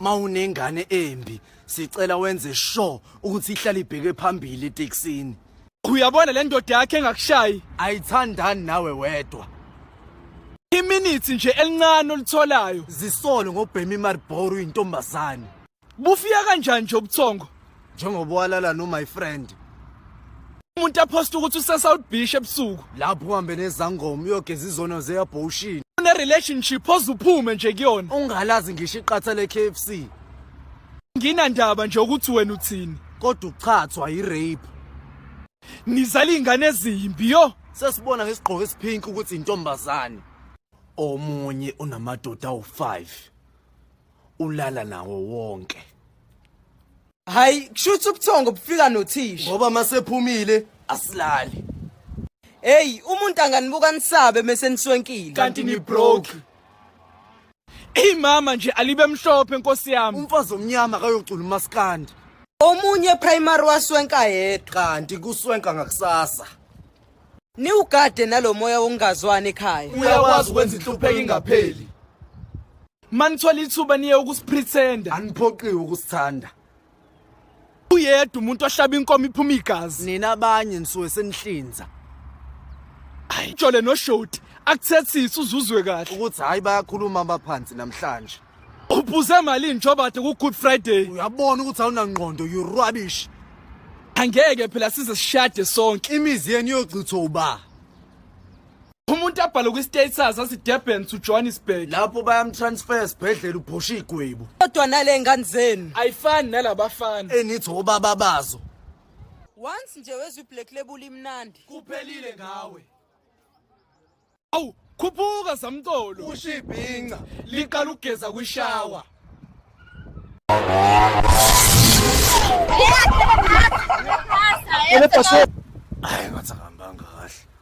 Mawunengane embi, sicela wenze sure ukuthi ihlala ibheke phambili eTexini. Uyabona le ndoda yakhe engakushayi, Ayithandani nawe wedwa. iminutes nje elincane olitholayo. Zisolo ngobhemi Mariboro intombazane. Bufika kanjani nje ubuthongo? Njengoba walala no my friend. Umuntu aphosta ukuthi useSouth Beach ebusuku. Lapho uhambe nezangoma uyogeza izono zeyabullshit. Une relationship ozuphume nje kuyona. Ungalazi ngisho iqatha le KFC. Nginandaba nje ukuthi wena uthini. Kodwa uchathwa irape. Nizala ingane ezimbi yo. Sesibona ngesigqoko esipink ukuthi intombazane. Omunye unamadoda awu5. Ulala nawo wonke. Hayi kushuthi ubuthongo bufika nothisha. Ngoba masephumile asilali. Hey umuntu anganibuka nisabe mase niswenkile. Kanti ni broke. Mama nje alibe mhlophe Nkosi yami. Umfazi omnyama kayocula umaskandi. Omunye primary waswenka yedwa. Kanti kuswenka ngakusasa. Ni ugade nalomoya wongazwana ekhaya. Uyakwazi ukwenza inhlupheko ingapheli. Manithola ithuba niye ukusipretenda. Aniphoqiwe ukusithanda. Uyedwa umuntu ohlaba inkomo iphuma igazi. Nina abanye nisuke senihlinza. Hayi Jole no Shoti akuthethisa uzuzwe kahle. Ukuthi hayi bayakhuluma abaphansi namhlanje. Ubuze malini njoba ade ku Good Friday. Uyabona ukuthi awunangqondo you rubbish. Angeke phela size sishade sonke. Imizi yenu yogcitho uba. Umuntu abhala ku status asi Durban to Johannesburg. Lapho bayamtransfer esibhedlela uphosha igwebu. Kodwa nale ngane zenu Ayifani nalabafana. Enithi obaba bazo. once nje wezwe Black Label imnandi. Kuphelile ngawe. Awu khuphuka zamtolo. Ushibhinca Liqala ugeza kwishawa. Hayi ngathi ngihambanga kahle.